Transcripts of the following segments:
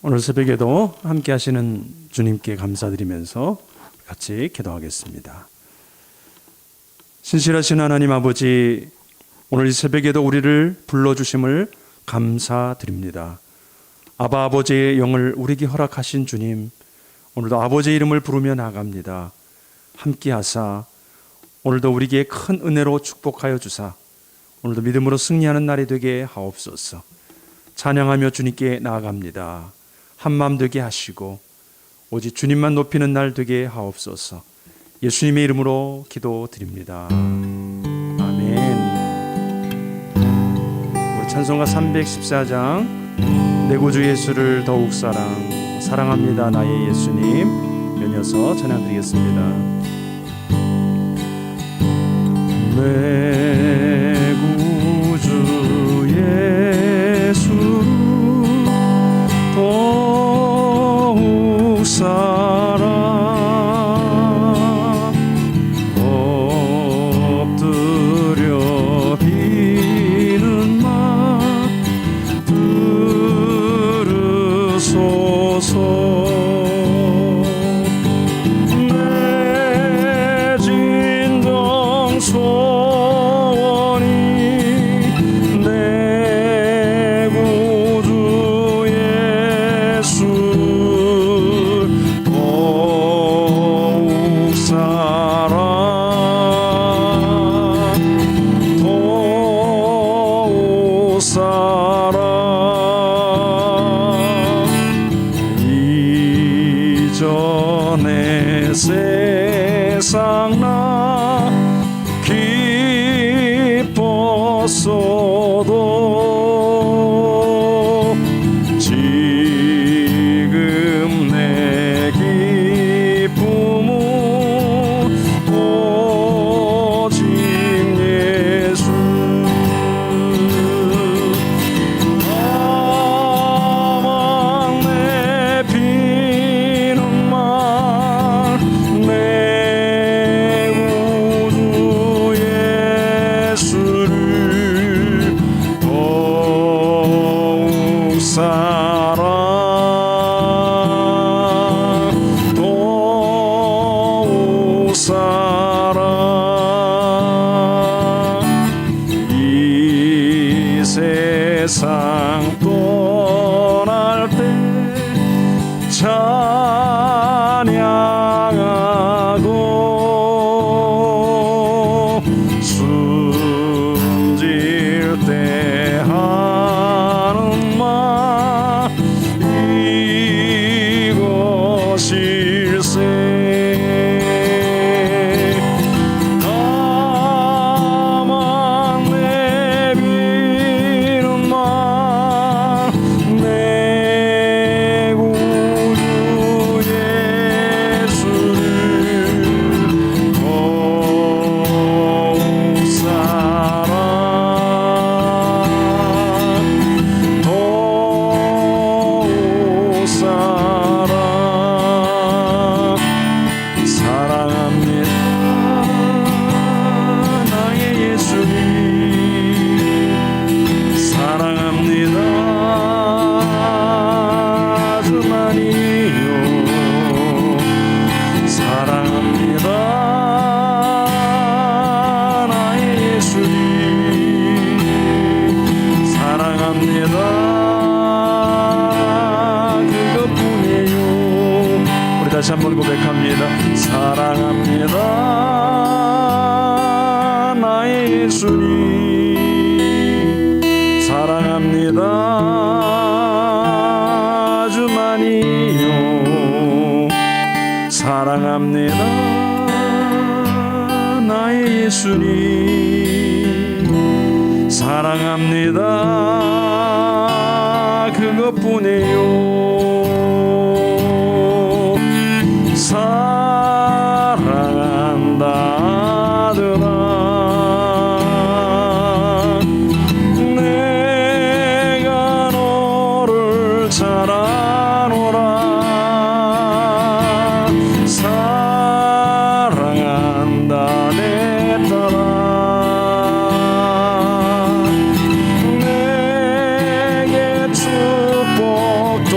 오늘 새벽에도 함께 하시는 주님께 감사드리면서 같이 기도하겠습니다. 신실하신 하나님 아버지, 오늘 이 새벽에도 우리를 불러주심을 감사드립니다. 아바 아버지의 영을 우리에게 허락하신 주님, 오늘도 아버지의 이름을 부르며 나갑니다. 함께 하사 오늘도 우리에게 큰 은혜로 축복하여 주사 오늘도 믿음으로 승리하는 날이 되게 하옵소서. 찬양하며 주님께 나아갑니다. 한마음 되게 하시고 오직 주님만 높이는 날 되게 하옵소서. 예수님의 이름으로 기도드립니다. 아멘. 우리 찬송가 314장 내 구주 예수를 더욱 사랑합니다 나의 예수님 연이어서 찬양드리겠습니다. 내 구주 예수 더욱 엎드려 비는 말 들으소서. 내 진정 소원이 내 구주 예수 더욱 사랑 이전의 세상 나 기뻤어도 지금 내 기쁨은 오직 예수. 다만 내 비는 말 내 구주 예수를 더욱 사랑 이 세상 떠날 때 찬양하고 숨질 때 하는 말 이것일세. 다만 내 비는 말 내 구주 예수를 더욱 사랑합니다 나의 예수님. 사랑합니다 주만이요. 사랑합니다 나의 예수님. 사랑합니다 그것뿐이에요. 우리 다시 한번 고백합니다. 사랑합니다 나의 예수님. 사랑합니다 주만이요. 사랑합니다 나의 예수님. 사랑합니다 그것뿐이에요. 사랑한다 아들아 내가 너를 잘 아노라. 사랑한다 내 딸아 내게 축복도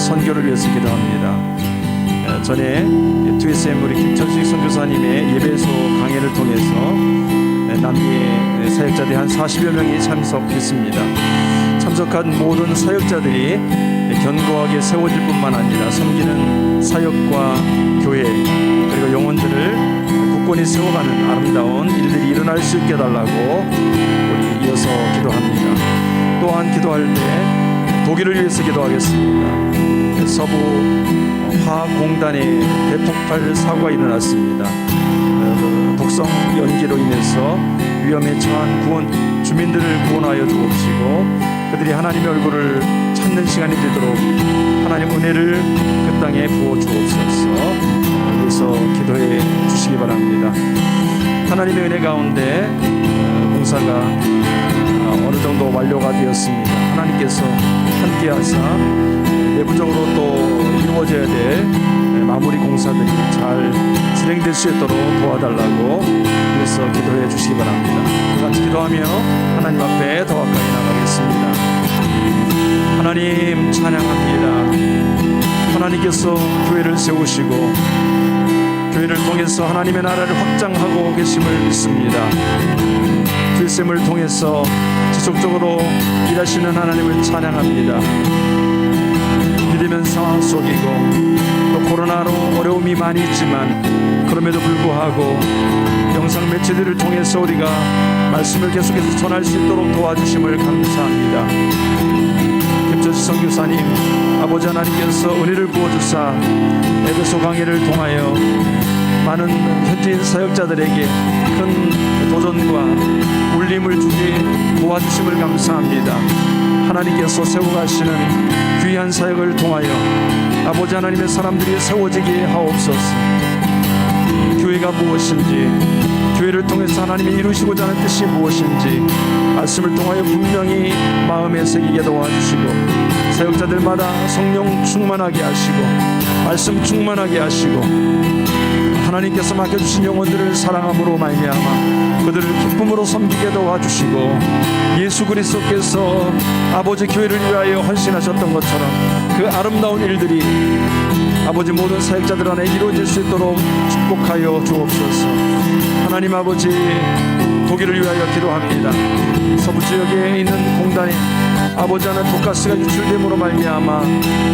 선교를 위해서 기도합니다. 전에 2SM 우리 김천식 선교사님의 예배소 강해를 통해서 남미의 사역자들이 한 40여 명이 참석했습니다. 참석한 모든 사역자들이 견고하게 세워질 뿐만 아니라 섬기는 사역과 교회 그리고 영혼들을 굳건히 세워가는 아름다운 일들이 일어날 수 있게 해달라고 우리 이어서 기도합니다. 또한 기도할 때 독일을 위해서 기도하겠습니다. 서부 화학공단에 대폭발 사고가 일어났습니다. 독성 연기로 인해서 위험에 처한 주민들을 구원하여 주옵시고 그들이 하나님의 얼굴을 찾는 시간이 되도록 하나님 은혜를 그 땅에 부어 주옵소서. 여기서 기도해 주시기 바랍니다. 하나님의 은혜 가운데 공사가 어느 정도 완료가 되었습니다. 하나님께서 함께하사 내부적으로 또 이루어져야 될 마무리 공사들이 잘 진행될 수 있도록 도와달라고 그래서 기도해 주시기 바랍니다. 같이 기도하며 하나님 앞에 더 가까이 나가겠습니다. 하나님 찬양합니다. 하나님께서 교회를 세우시고 교회를 통해서 하나님의 나라를 확장하고 계심을 믿습니다. 주의샘을 통해서 지속적으로 일하시는 하나님을 찬양합니다. 믿으면 상황 속이고 또 코로나로 어려움이 많이 있지만 그럼에도 불구하고 영상 매체들을 통해서 우리가 말씀을 계속해서 전할 수 있도록 도와주심을 감사합니다. 김천식 선교사님 아버지 하나님께서 은혜를 부어주사 에베소 강해를 통하여 많은 현지인 사역자들에게 큰 도전과 울림을 주기 도와주심을 감사합니다. 하나님께서 세워가시는 귀한 사역을 통하여 아버지 하나님의 사람들이 세워지게 하옵소서. 교회가 무엇인지 교회를 통해서 하나님이 이루시고자 하는 뜻이 무엇인지 말씀을 통하여 분명히 마음에 새기게 도와주시고 사역자들마다 성령 충만하게 하시고 말씀 충만하게 하시고 하나님께서 맡겨주신 영혼들을 사랑함으로 말미암아 그들을 기쁨으로 섬기게 도와주시고 예수 그리스도께서 아버지 교회를 위하여 헌신하셨던 것처럼 그 아름다운 일들이 아버지 모든 사역자들 안에 이루어질 수 있도록 축복하여 주옵소서. 하나님 아버지 독일을 위하여 기도합니다. 서부 지역에 있는 공단에 아버지 하나 독가스가 유출됨으로 말미암아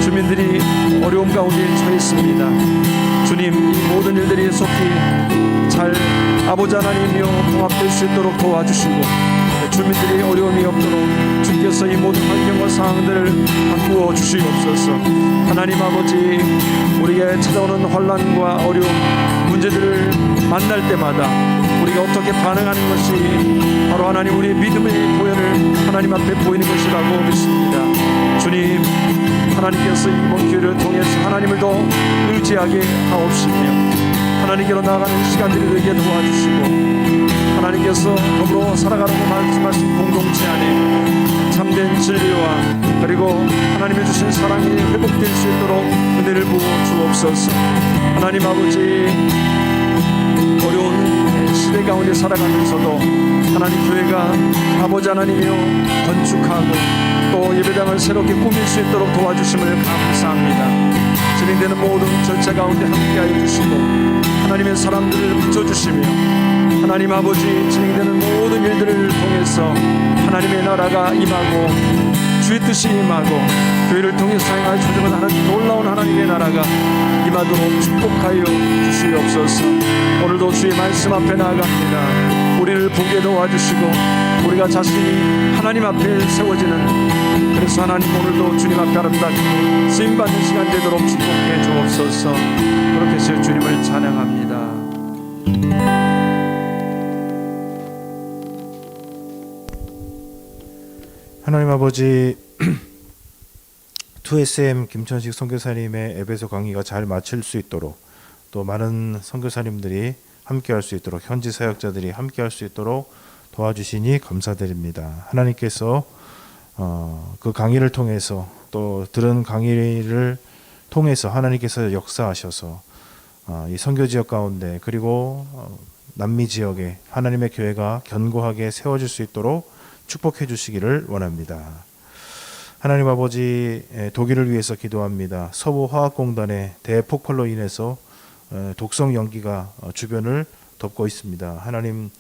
주민들이 어려움 가운데 처해 있습니다. 주님 이 모든 일들이 속히 잘 아버지 하나님이여 봉합될 수 있도록 도와주시고 주민들이 어려움이 없도록 주께서 이 모든 환경과 상황들을 바꾸어 주시옵소서. 하나님 아버지 우리에게 찾아오는 혼란과 어려움 문제들을 만날 때마다 우리가 어떻게 반응하는 것이 바로 하나님 우리의 믿음의 보혈을 하나님 앞에 보이는 것이라고 믿습니다. 주님 하나님께서 이번 기회를 통해서 하나님을 더 의지하게 하옵시며 하나님께로 나아가는 시간들이 되게 도와주시고 하나님께서 더불어 살아가라고 말씀하신 공동체 안에 참된 진리와 그리고 하나님이 주신 사랑이 회복될 수 있도록 은혜를 부어 주옵소서. 하나님 아버지 어려운 시대 가운데 살아가면서도 하나님 교회가 아버지 하나님이여 건축하고 또 예배당을 새롭게 꾸밀 수 있도록 도와주심을 감사합니다. 진행되는 모든 절차 가운데 함께하여 주시고 하나님의 사람들을 붙여주시며 하나님 아버지 진행되는 모든 일들을 통해서 하나님의 나라가 임하고 주의 뜻이 임하고 교회를 통해서 사용할 조정은 하나님 놀라운 하나님의 나라가 임하도록 축복하여 주시옵소서. 오늘도 주의 말씀 앞에 나아갑니다. 우리를 보게 도와주시고 우리가 자신이 하나님 앞에 세워지는 그래서 하나님 오늘도 주님 앞에 아름답게 쓰임받는 시간 되도록 축복해 주옵소서. 그렇게 해서 주님을 찬양합니다. 하나님 아버지 2SM 김천식 선교사님의 에베소 강의가 잘 마칠 수 있도록 또 많은 선교사님들이 함께할 수 있도록 현지 사역자들이 함께할 수 있도록 도와주시니 감사드립니다. 하나님께서 그 강의를 통해서 또 들은 강의를 통해서 하나님께서 역사하셔서 이 선교 지역 가운데 그리고 남미 지역에 하나님의 교회가 견고하게 세워질 수 있도록 축복해 주시기를 원합니다. 하나님 아버지, 독일을 위해서 기도합니다. 서부 화학공단의 대폭발로 인해서 독성 연기가 주변을 덮고 있습니다. 하나님,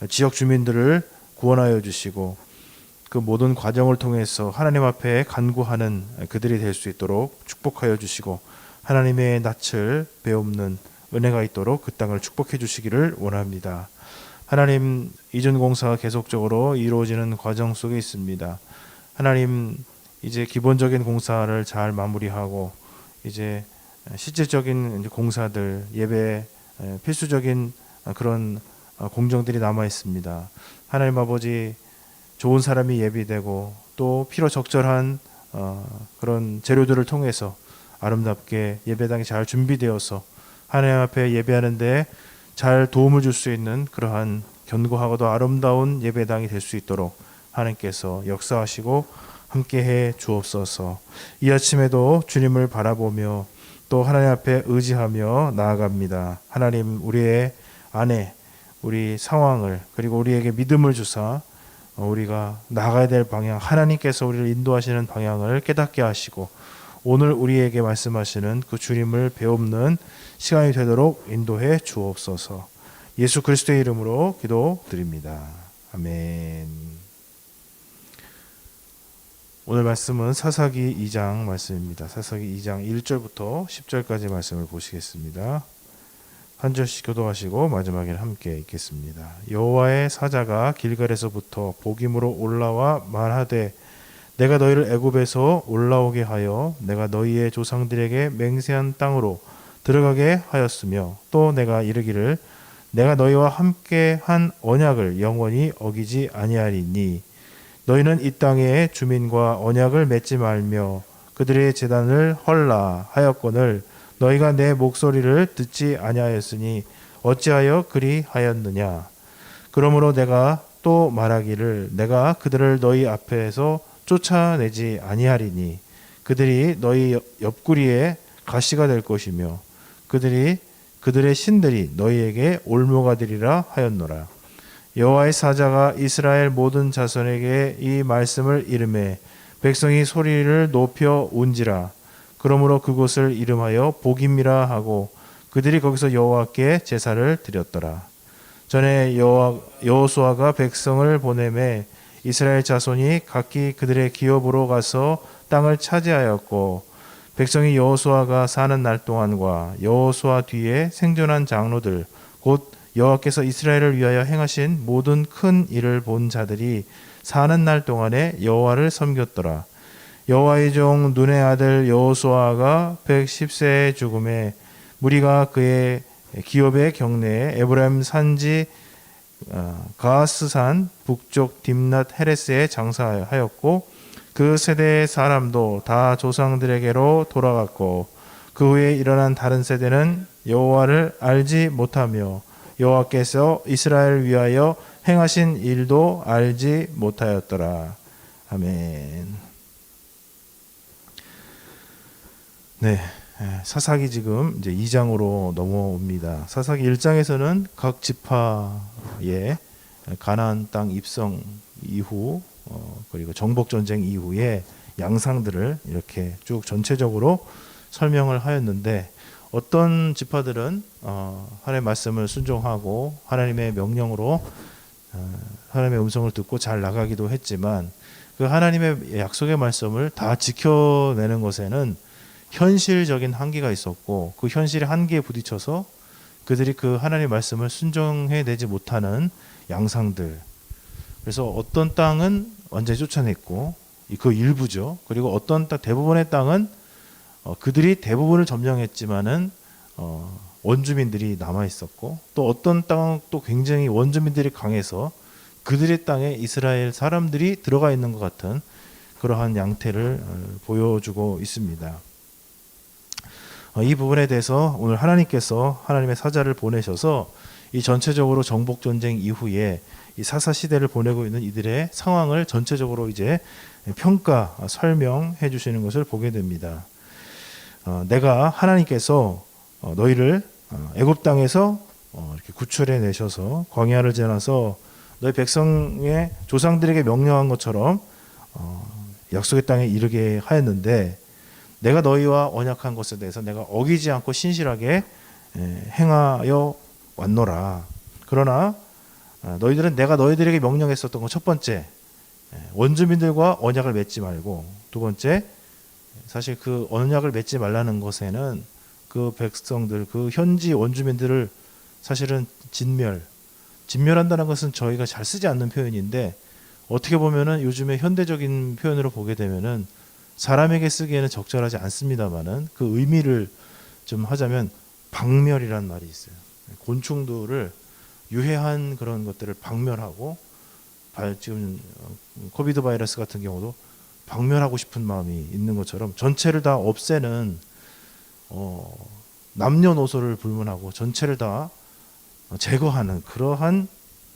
지역 주민들을 구원하여 주시고 그 모든 과정을 통해서 하나님 앞에 간구하는 그들이 될 수 있도록 축복하여 주시고 하나님의 낯을 베옵는 은혜가 있도록 그 땅을 축복해 주시기를 원합니다. 하나님, 이전 공사가 계속적으로 이루어지는 과정 속에 있습니다. 하나님, 이제 기본적인 공사를 잘 마무리하고 이제 실질적인 공사들, 예배 필수적인 그런 공정들이 남아 있습니다. 하나님 아버지, 좋은 사람이 예비되고 또 필요 적절한 그런 재료들을 통해서 아름답게 예배당이 잘 준비되어서 하나님 앞에 예배하는데 잘 도움을 줄 수 있는 그러한 견고하고도 아름다운 예배당이 될 수 있도록 하나님께서 역사하시고 함께해 주옵소서. 이 아침에도 주님을 바라보며 또 하나님 앞에 의지하며 나아갑니다. 하나님, 우리의 안에 우리 상황을 그리고 우리에게 믿음을 주사 우리가 나가야 될 방향, 하나님께서 우리를 인도하시는 방향을 깨닫게 하시고 오늘 우리에게 말씀하시는 그 주님을 배우는 시간이 되도록 인도해 주옵소서. 예수 그리스도의 이름으로 기도드립니다. 아멘. 오늘 말씀은 사사기 2장 말씀입니다. 사사기 2장 1절부터 10절까지 말씀을 보시겠습니다. 한 절씩 교도하시고 마지막에는 함께 읽겠습니다. 여호와의 사자가 길갈에서부터 복임으로 올라와 말하되 내가 너희를 애굽에서 올라오게 하여 내가 너희의 조상들에게 맹세한 땅으로 들어가게 하였으며 또 내가 이르기를 내가 너희와 함께 한 언약을 영원히 어기지 아니하리니 너희는 이 땅의 주민과 언약을 맺지 말며 그들의 제단을 헐라 하였거늘 너희가 내 목소리를 듣지 아니하였으니 어찌하여 그리하였느냐. 그러므로 내가 또 말하기를 내가 그들을 너희 앞에서 쫓아내지 아니하리니 그들이 너희 옆구리에 가시가 될 것이며 그들의 신들이 너희에게 올무가 되리라 하였노라. 여호와의 사자가 이스라엘 모든 자손에게 이 말씀을 이르매 백성이 소리를 높여 운지라. 그러므로 그곳을 이름하여 복임이라 하고 그들이 거기서 여호와께 제사를 드렸더라. 전에 여호수아가 백성을 보내매 이스라엘 자손이 각기 그들의 기업으로 가서 땅을 차지하였고 백성이 여호수아가 사는 날 동안과 여호수아 뒤에 생존한 장로들 곧 여호와께서 이스라엘을 위하여 행하신 모든 큰 일을 본 자들이 사는 날 동안에 여호와를 섬겼더라. 여호와의 종 눈의 아들 여호수아가 110세에 죽음에 무리가 그의 기업의 경내에 에브라임 산지 가스산 북쪽 딥낫 헤레스에 장사하였고 그 세대의 사람도 다 조상들에게로 돌아갔고 그 후에 일어난 다른 세대는 여호와를 알지 못하며 여호와께서 이스라엘을 위하여 행하신 일도 알지 못하였더라. 아멘. 네, 사사기 지금 이제 2장으로 넘어옵니다. 사사기 1장에서는 각 지파의 가나안 땅 입성 이후 그리고 정복 전쟁 이후에 양상들을 이렇게 쭉 전체적으로 설명을 하였는데 어떤 지파들은 하나님의 말씀을 순종하고 하나님의 명령으로 하나님의 음성을 듣고 잘 나가기도 했지만 그 하나님의 약속의 말씀을 다 지켜내는 것에는 현실적인 한계가 있었고 그 현실의 한계에 부딪혀서 그들이 그 하나님의 말씀을 순종해내지 못하는 양상들. 그래서 어떤 땅은 완전히 쫓아냈고 그 일부죠. 그리고 어떤 땅, 대부분의 땅은 그들이 대부분을 점령했지만은 원주민들이 남아 있었고 또 어떤 땅은 또 굉장히 원주민들이 강해서 그들의 땅에 이스라엘 사람들이 들어가 있는 것 같은 그러한 양태를 보여주고 있습니다. 이 부분에 대해서 오늘 하나님께서 하나님의 사자를 보내셔서 이 전체적으로 정복 전쟁 이후에 이 사사 시대를 보내고 있는 이들의 상황을 전체적으로 이제 평가 설명해 주시는 것을 보게 됩니다. 내가 하나님께서 너희를 애굽 땅에서 이렇게 구출해 내셔서 광야를 지나서 너희 백성의 조상들에게 명령한 것처럼 약속의 땅에 이르게 하였는데 내가 너희와 언약한 것에 대해서 내가 어기지 않고 신실하게 행하여 왔노라. 그러나 너희들은 내가 너희들에게 명령했었던 것 첫 번째, 원주민들과 언약을 맺지 말고, 두 번째, 사실 그 언약을 맺지 말라는 것에는 그 백성들, 그 현지 원주민들을 사실은 진멸한다는 것은 저희가 잘 쓰지 않는 표현인데, 어떻게 보면은 요즘에 현대적인 표현으로 보게 되면은 사람에게 쓰기에는 적절하지 않습니다만은 그 의미를 좀 하자면 박멸이라는 말이 있어요. 곤충들을 유해한 그런 것들을 박멸하고, 지금 코비드 바이러스 같은 경우도 박멸하고 싶은 마음이 있는 것처럼 전체를 다 없애는, 남녀노소를 불문하고 전체를 다 제거하는 그러한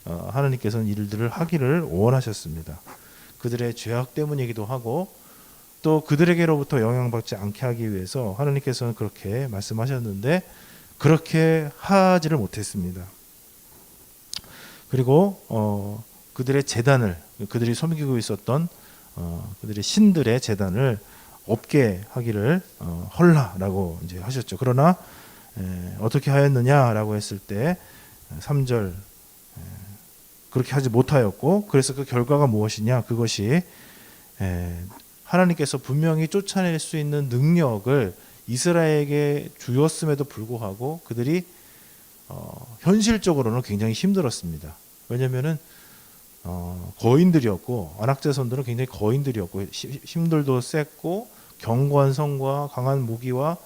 하나님께서는 일들을 하기를 원하셨습니다. 그들의 죄악 때문이기도 하고 또 그들에게로부터 영향받지 않게 하기 위해서 하나님께서는 그렇게 말씀하셨는데 그렇게 하지를 못했습니다. 그리고 그들의 제단을, 그들이 섬기고 있었던 그들의 신들의 제단을 없게 하기를 헐라라고 이제 하셨죠. 그러나 어떻게 하였느냐라고 했을 때 3절, 그렇게 하지 못하였고, 그래서 그 결과가 무엇이냐? 그것이 하나님께서 분명히 쫓아낼 수 있는 능력을 이스라엘에게 주었음에도 불구하고 그들이 현실적으로는 굉장히 힘들었습니다. 왜냐하면은 거인들이었고, 안악자손들은 굉장히 거인들이었고, 힘들도 셌고, 견고한 성과 강한 무기와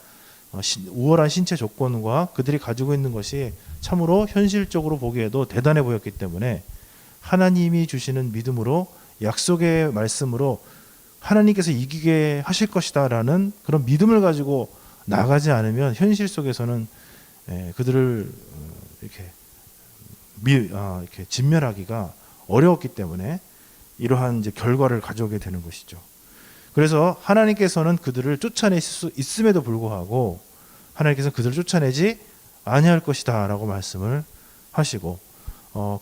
우월한 신체 조건과 그들이 가지고 있는 것이 참으로 현실적으로 보기에도 대단해 보였기 때문에 하나님이 주시는 믿음으로, 약속의 말씀으로 하나님께서 이기게 하실 것이다 라는 그런 믿음을 가지고 나가지 않으면 현실 속에서는 그들을 이렇게 진멸하기가 어려웠기 때문에 이러한 이제 결과를 가져오게 되는 것이죠. 그래서 하나님께서는 그들을 쫓아낼 수 있음에도 불구하고 하나님께서는 그들을 쫓아내지 아니할 것이다 라고 말씀을 하시고,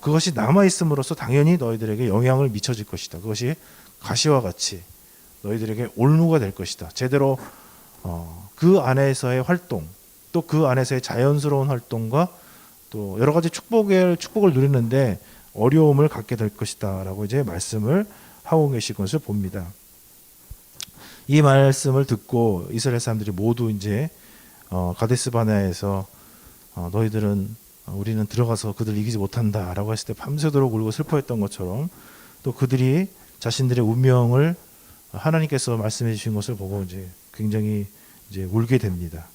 그것이 남아있음으로써 당연히 너희들에게 영향을 미쳐질 것이다. 그것이 가시와 같이 너희들에게 올무가 될 것이다. 제대로 그 안에서의 활동, 또 그 안에서의 자연스러운 활동과 또 여러 가지 축복을 누리는데 어려움을 갖게 될 것이다 라고 이제 말씀을 하고 계신 것을 봅니다. 이 말씀을 듣고 이스라엘 사람들이 모두 이제 가데스 바네아에서 우리는 들어가서 그들 이기지 못한다 라고 했을 때 밤새도록 울고 슬퍼했던 것처럼 또 그들이 자신들의 운명을 하나님께서 말씀해 주신 것을 보고 이제 굉장히 이제 울게 됩니다.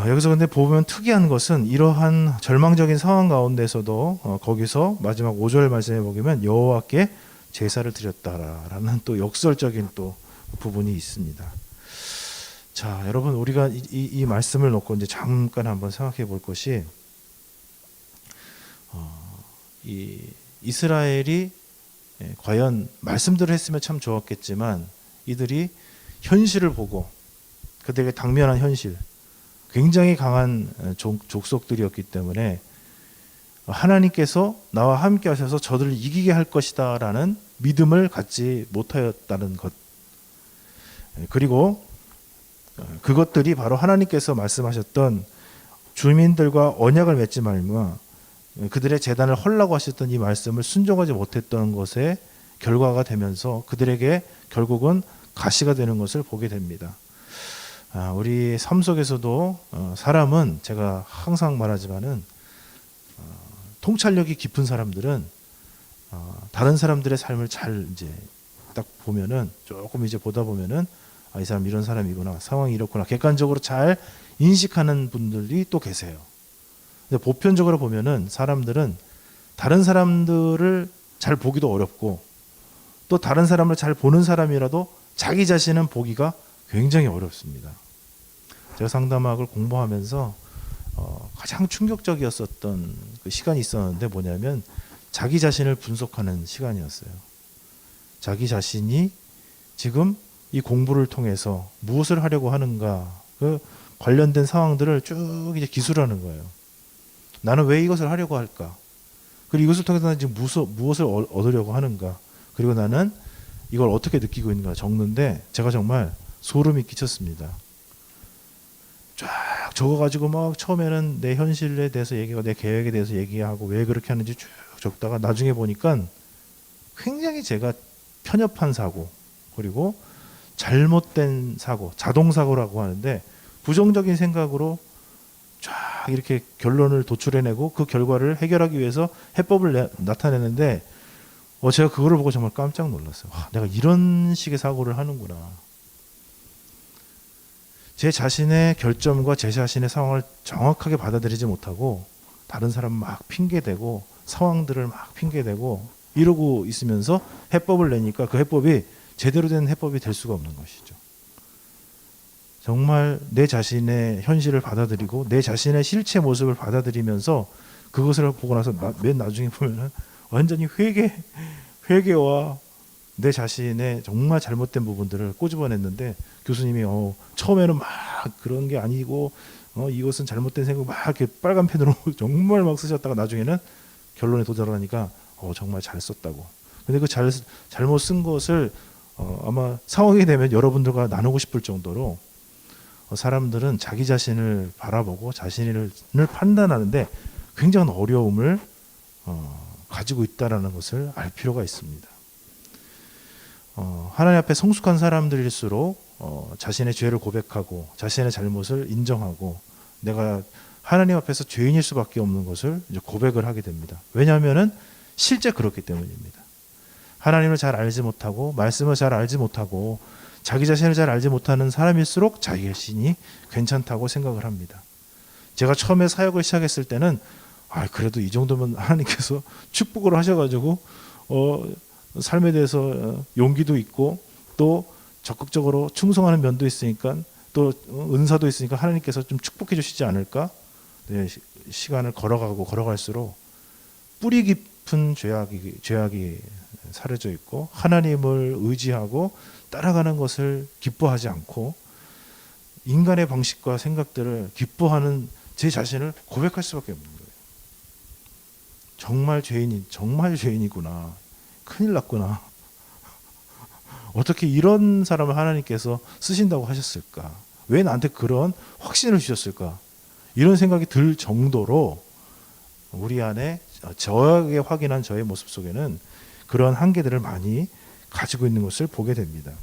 여기서 근데 보면 특이한 것은 이러한 절망적인 상황 가운데서도 거기서 마지막 5절 말씀에 보면 여호와께 제사를 드렸다라는 또 역설적인 또 부분이 있습니다. 자, 여러분, 우리가 이 말씀을 놓고 이제 잠깐 한번 생각해 볼 것이, 이 이스라엘이 과연 말씀들을 했으면 참 좋았겠지만 이들이 현실을 보고 그들에게 당면한 현실, 굉장히 강한 족속들이었기 때문에 하나님께서 나와 함께 하셔서 저들을 이기게 할 것이다 라는 믿음을 갖지 못하였다는 것, 그리고 그것들이 바로 하나님께서 말씀하셨던 주민들과 언약을 맺지 말며 그들의 재단을 헐라고 하셨던 이 말씀을 순종하지 못했던 것의 결과가 되면서 그들에게 결국은 가시가 되는 것을 보게 됩니다. 우리 삶 속에서도 사람은, 제가 항상 말하지만은 통찰력이 깊은 사람들은 다른 사람들의 삶을 잘 이제 딱 보면은, 조금 이제 보다 보면은 이 사람 이런 사람이구나, 상황이 이렇구나, 객관적으로 잘 인식하는 분들이 또 계세요. 근데 보편적으로 보면은 사람들은 다른 사람들을 잘 보기도 어렵고 또 다른 사람을 잘 보는 사람이라도 자기 자신은 보기가 굉장히 어렵습니다. 제가 상담학을 공부하면서 가장 충격적이었었던 그 시간이 있었는데 뭐냐면 자기 자신을 분석하는 시간이었어요. 자기 자신이 지금 이 공부를 통해서 무엇을 하려고 하는가, 그 관련된 상황들을 쭉 이제 기술하는 거예요. 나는 왜 이것을 하려고 할까? 그리고 이것을 통해서 나는 지금 무엇을 얻으려고 하는가? 그리고 나는 이걸 어떻게 느끼고 있는가 적는데 제가 정말 소름이 끼쳤습니다. 쫙 적어가지고 막 처음에는 내 현실에 대해서 얘기하고 내 계획에 대해서 얘기하고 왜 그렇게 하는지 쭉 적다가 나중에 보니까 굉장히 제가 편협한 사고, 그리고 잘못된 사고, 자동사고라고 하는데 부정적인 생각으로 쫙 이렇게 결론을 도출해내고 그 결과를 해결하기 위해서 해법을 나타내는데 제가 그거를 보고 정말 깜짝 놀랐어요. 와, 내가 이런 식의 사고를 하는구나. 제 자신의 결점과 제 자신의 상황을 정확하게 받아들이지 못하고 다른 사람 막 핑계대고 상황들을 막 핑계대고 이러고 있으면서 해법을 내니까 그 해법이 제대로 된 해법이 될 수가 없는 것이죠. 정말 내 자신의 현실을 받아들이고 내 자신의 실체 모습을 받아들이면서 그것을 보고 나서 맨 나중에 보면은 완전히 회개와 내 자신의 정말 잘못된 부분들을 꼬집어냈는데 교수님이 처음에는 막 그런 게 아니고 이것은 잘못된 생각 막 이렇게 빨간 펜으로 정말 막 쓰셨다가 나중에는 결론에 도달하니까 정말 잘 썼다고. 근데 그 잘못 쓴 것을 아마 상황이 되면 여러분들과 나누고 싶을 정도로 사람들은 자기 자신을 바라보고 자신을 판단하는데 굉장한 어려움을 가지고 있다라는 것을 알 필요가 있습니다. 하나님 앞에 성숙한 사람들일수록 자신의 죄를 고백하고 자신의 잘못을 인정하고 내가 하나님 앞에서 죄인일 수밖에 없는 것을 이제 고백을 하게 됩니다. 왜냐하면은 실제 그렇기 때문입니다. 하나님을 잘 알지 못하고 말씀을 잘 알지 못하고 자기 자신을 잘 알지 못하는 사람일수록 자기 자신이 괜찮다고 생각을 합니다. 제가 처음에 사역을 시작했을 때는 그래도 이 정도면 하나님께서 축복을 하셔가지고 삶에 대해서 용기도 있고 또 적극적으로 충성하는 면도 있으니까 또 은사도 있으니까 하나님께서 좀 축복해 주시지 않을까? 네, 시간을 걸어갈수록 뿌리 깊은 죄악이 사려져 있고 하나님을 의지하고 따라가는 것을 기뻐하지 않고 인간의 방식과 생각들을 기뻐하는 제 자신을 고백할 수밖에 없는 거예요. 정말 죄인이구나. 큰일 났구나. 어떻게 이런 사람을 하나님께서 쓰신다고 하셨을까? 왜 나한테 그런 확신을 주셨을까? 이런 생각이 들 정도로 우리 안에 저에게 확인한 저의 모습 속에는 그런 한계들을 많이 가지고 있는 것을 보게 됩니다.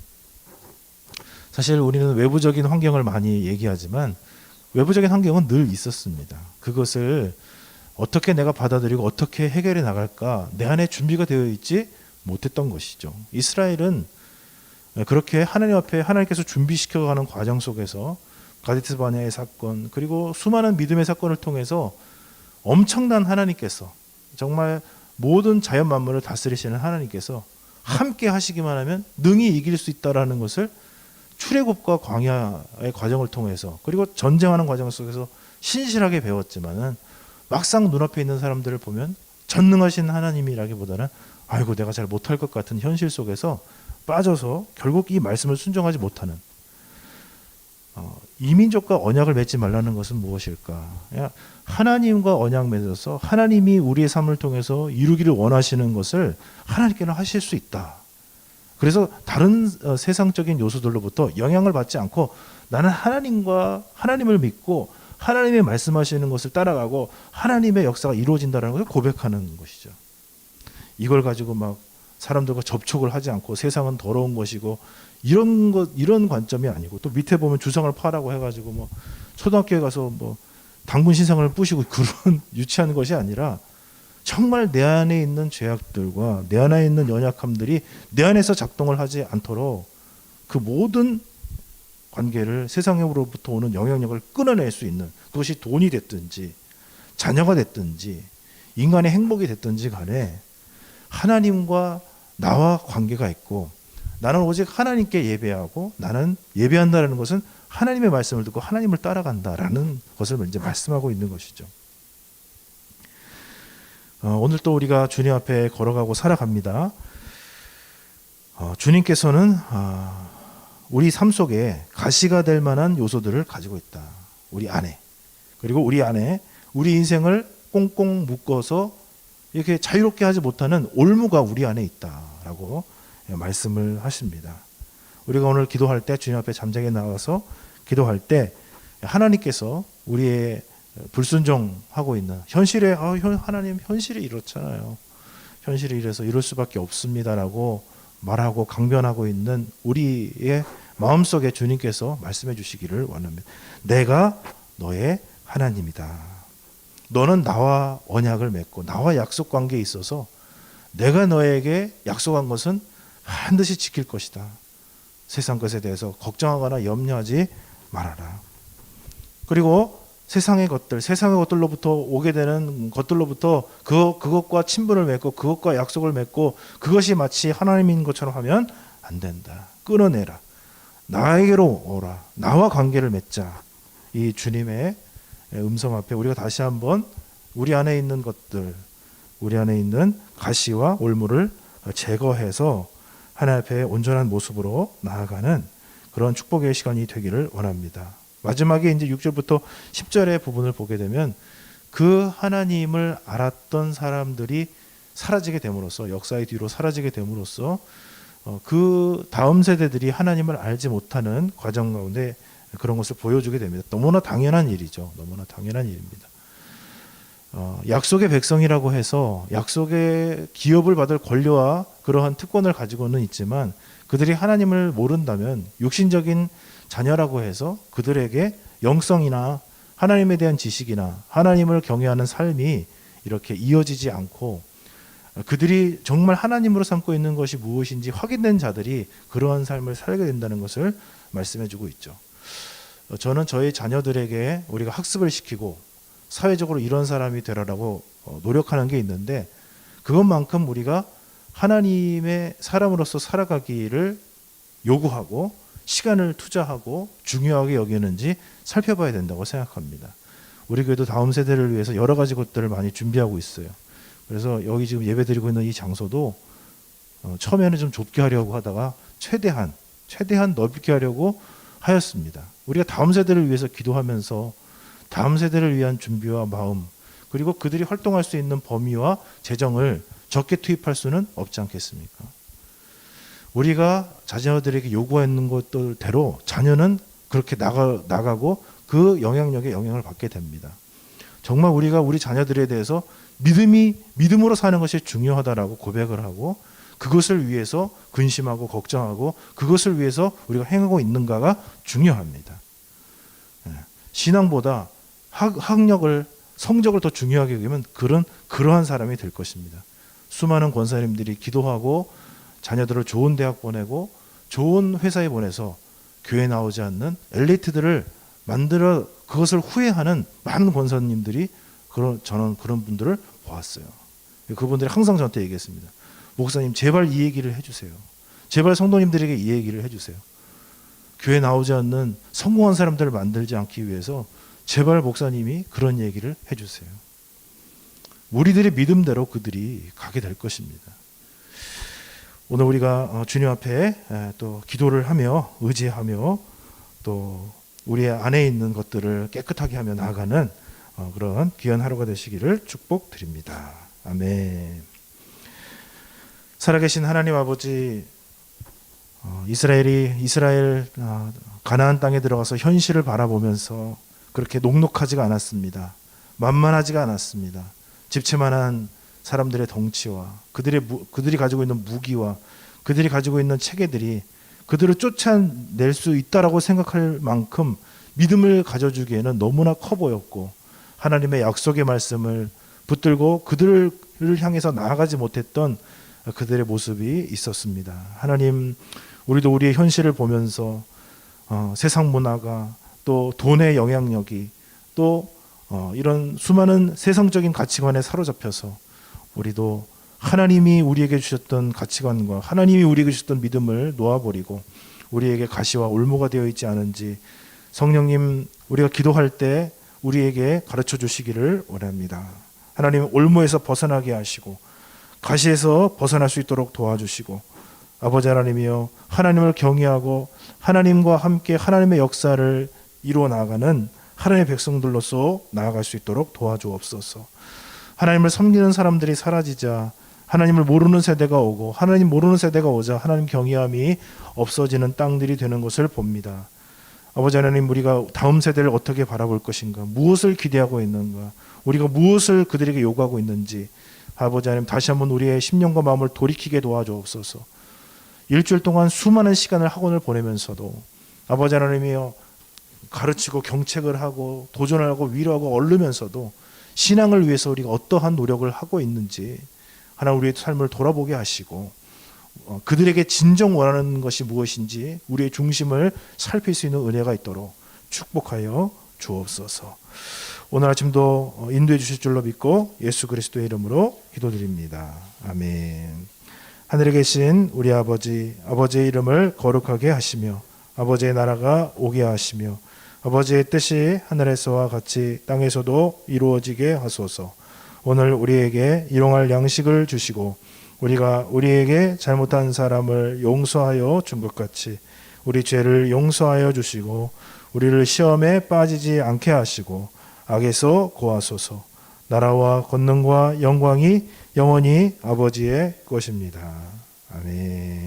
사실 우리는 외부적인 환경을 많이 얘기하지만 외부적인 환경은 늘 있었습니다. 그것을 어떻게 내가 받아들이고 어떻게 해결해 나갈까 내 안에 준비가 되어 있지 못했던 것이죠. 이스라엘은 그렇게 하나님 앞에 하나님께서 준비시켜가는 과정 속에서 가데스 바네아의 사건 그리고 수많은 믿음의 사건을 통해서 엄청난 하나님께서 정말 모든 자연 만물을 다스리시는 하나님께서 함께 하시기만 하면 능히 이길 수 있다라는 것을 출애굽과 광야의 과정을 통해서 그리고 전쟁하는 과정 속에서 신실하게 배웠지만은 막상 눈앞에 있는 사람들을 보면 전능하신 하나님이라기보다는 아이고 내가 잘 못할 것 같은 현실 속에서 빠져서 결국 이 말씀을 순종하지 못하는 이민족과 언약을 맺지 말라는 것은 무엇일까? 하나님과 언약 맺어서 하나님이 우리의 삶을 통해서 이루기를 원하시는 것을 하나님께는 하실 수 있다. 그래서 다른 세상적인 요소들로부터 영향을 받지 않고 나는 하나님을 믿고 하나님의 말씀하시는 것을 따라가고 하나님의 역사가 이루어진다는 것을 고백하는 것이죠. 이걸 가지고 막 사람들과 접촉을 하지 않고 세상은 더러운 것이고 이런 관점이 아니고 또 밑에 보면 주상을 파라고 해가지고 뭐 초등학교에 가서 뭐 당군 신상을 부시고 그런 유치한 것이 아니라 정말 내 안에 있는 죄악들과 내 안에 있는 연약함들이 내 안에서 작동을 하지 않도록 그 모든 관계를 세상으로부터 오는 영향력을 끊어낼 수 있는 그것이 돈이 됐든지 자녀가 됐든지 인간의 행복이 됐든지 간에 하나님과 나와 관계가 있고 나는 오직 하나님께 예배하고 나는 예배한다는 것은 하나님의 말씀을 듣고 하나님을 따라간다라는 것을 이제 말씀하고 있는 것이죠. 오늘 또 우리가 주님 앞에 걸어가고 살아갑니다. 주님께서는 우리 삶 속에 가시가 될 만한 요소들을 가지고 있다. 우리 안에. 그리고 우리 안에 우리 인생을 꽁꽁 묶어서 이렇게 자유롭게 하지 못하는 올무가 우리 안에 있다라고 말씀을 하십니다. 우리가 오늘 기도할 때 주님 앞에 잠잠하게 나가서 기도할 때 하나님께서 우리의 불순종하고 있는 현실에 하나님 현실이 이렇잖아요. 현실이 이래서 이럴 수밖에 없습니다라고 말하고 강변하고 있는 우리의 마음속에 주님께서 말씀해 주시기를 원합니다. 내가 너의 하나님이다. 너는 나와 언약을 맺고 나와 약속 관계에 있어서 내가 너에게 약속한 것은 반드시 지킬 것이다. 세상 것에 대해서 걱정하거나 염려하지 말아라. 그리고 세상의 것들로부터 오게 되는 것들로부터 그것과 친분을 맺고 그것과 약속을 맺고 그것이 마치 하나님인 것처럼 하면 안 된다. 끊어내라. 나에게로 오라. 나와 관계를 맺자. 이 주님의 음성 앞에 우리가 다시 한번 우리 안에 있는 것들, 우리 안에 있는 가시와 올무를 제거해서 하나님 앞에 온전한 모습으로 나아가는 그런 축복의 시간이 되기를 원합니다. 마지막에 이제 6절부터 10절의 부분을 보게 되면 그 하나님을 알았던 사람들이 사라지게 됨으로써 역사의 뒤로 사라지게 됨으로써 그 다음 세대들이 하나님을 알지 못하는 과정 가운데 그런 것을 보여주게 됩니다. 너무나 당연한 일이죠. 너무나 당연한 일입니다. 약속의 백성이라고 해서 약속의 기업을 받을 권리와 그러한 특권을 가지고는 있지만 그들이 하나님을 모른다면 육신적인 자녀라고 해서 그들에게 영성이나 하나님에 대한 지식이나 하나님을 경외하는 삶이 이렇게 이어지지 않고 그들이 정말 하나님으로 삼고 있는 것이 무엇인지 확인된 자들이 그러한 삶을 살게 된다는 것을 말씀해주고 있죠. 저는 저희 자녀들에게 우리가 학습을 시키고 사회적으로 이런 사람이 되라라고 노력하는 게 있는데 그것만큼 우리가 하나님의 사람으로서 살아가기를 요구하고 시간을 투자하고 중요하게 여기는지 살펴봐야 된다고 생각합니다. 우리 교회도 다음 세대를 위해서 여러 가지 것들을 많이 준비하고 있어요. 그래서 여기 지금 예배드리고 있는 이 장소도 처음에는 좀 좁게 하려고 하다가 최대한 넓게 하려고 하였습니다. 우리가 다음 세대를 위해서 기도하면서 다음 세대를 위한 준비와 마음 그리고 그들이 활동할 수 있는 범위와 재정을 적게 투입할 수는 없지 않겠습니까? 우리가 자녀들에게 요구하는 것들대로 자녀는 그렇게 나가고 그 영향력에 영향을 받게 됩니다. 정말 우리가 우리 자녀들에 대해서 믿음으로 사는 것이 중요하다라고 고백을 하고 그것을 위해서 근심하고 걱정하고 그것을 위해서 우리가 행하고 있는가가 중요합니다. 신앙보다 학력을 성적을 더 중요하게 여기면 그러한 사람이 될 것입니다. 수많은 권사님들이 기도하고 자녀들을 좋은 대학 보내고 좋은 회사에 보내서 교회 나오지 않는 엘리트들을 만들어 그것을 후회하는 많은 권사님들이 저는 그런 분들을 보았어요. 그분들이 항상 저한테 얘기했습니다. 목사님 제발 이 얘기를 해주세요. 제발 성도님들에게 이 얘기를 해주세요. 교회 나오지 않는 성공한 사람들을 만들지 않기 위해서 제발 목사님이 그런 얘기를 해주세요. 우리들의 믿음대로 그들이 가게 될 것입니다. 오늘 우리가 주님 앞에 또 기도를 하며 의지하며 또 우리 안에 있는 것들을 깨끗하게 하며 나아가는 그런 귀한 하루가 되시기를 축복드립니다. 아멘. 살아계신 하나님 아버지, 이스라엘 가나안 땅에 들어가서 현실을 바라보면서 그렇게 녹록하지가 않았습니다. 만만하지가 않았습니다. 집채만한 사람들의 덩치와 그들이 가지고 있는 무기와 그들이 가지고 있는 체계들이 그들을 쫓아낼 수 있다라고 생각할 만큼 믿음을 가져주기에는 너무나 커 보였고 하나님의 약속의 말씀을 붙들고 그들을 향해서 나아가지 못했던 그들의 모습이 있었습니다. 하나님, 우리도 우리의 현실을 보면서 세상 문화가 또 돈의 영향력이 또 이런 수많은 세상적인 가치관에 사로잡혀서 우리도 하나님이 우리에게 주셨던 가치관과 하나님이 우리에게 주셨던 믿음을 놓아버리고 우리에게 가시와 올무가 되어 있지 않은지 성령님, 우리가 기도할 때 우리에게 가르쳐 주시기를 원합니다. 하나님, 올무에서 벗어나게 하시고 가시에서 벗어날 수 있도록 도와주시고 아버지 하나님이여, 하나님을 경외하고 하나님과 함께 하나님의 역사를 이루어 나가는 하나님의 백성들로서 나아갈 수 있도록 도와주옵소서. 하나님을 섬기는 사람들이 사라지자 하나님을 모르는 세대가 오고 하나님 모르는 세대가 오자 하나님 경외함이 없어지는 땅들이 되는 것을 봅니다. 아버지 하나님, 우리가 다음 세대를 어떻게 바라볼 것인가, 무엇을 기대하고 있는가, 우리가 무엇을 그들에게 요구하고 있는지 아버지 하나님 다시 한번 우리의 심령과 마음을 돌이키게 도와주옵소서. 일주일 동안 수많은 시간을 학원을 보내면서도 아버지 하나님이여 가르치고 경책을 하고 도전을 하고 위로하고 얼르면서도 신앙을 위해서 우리가 어떠한 노력을 하고 있는지 하나님 우리의 삶을 돌아보게 하시고 그들에게 진정 원하는 것이 무엇인지 우리의 중심을 살필 수 있는 은혜가 있도록 축복하여 주옵소서. 오늘 아침도 인도해 주실 줄로 믿고 예수 그리스도의 이름으로 기도드립니다. 아멘. 하늘에 계신 우리 아버지, 아버지의 이름을 거룩하게 하시며 아버지의 나라가 오게 하시며 아버지의 뜻이 하늘에서와 같이 땅에서도 이루어지게 하소서. 오늘 우리에게 일용할 양식을 주시고 우리가 우리에게 잘못한 사람을 용서하여 준 것 같이 우리 죄를 용서하여 주시고 우리를 시험에 빠지지 않게 하시고 악에서 구하소서. 나라와 권능과 영광이 영원히 아버지의 것입니다. 아멘.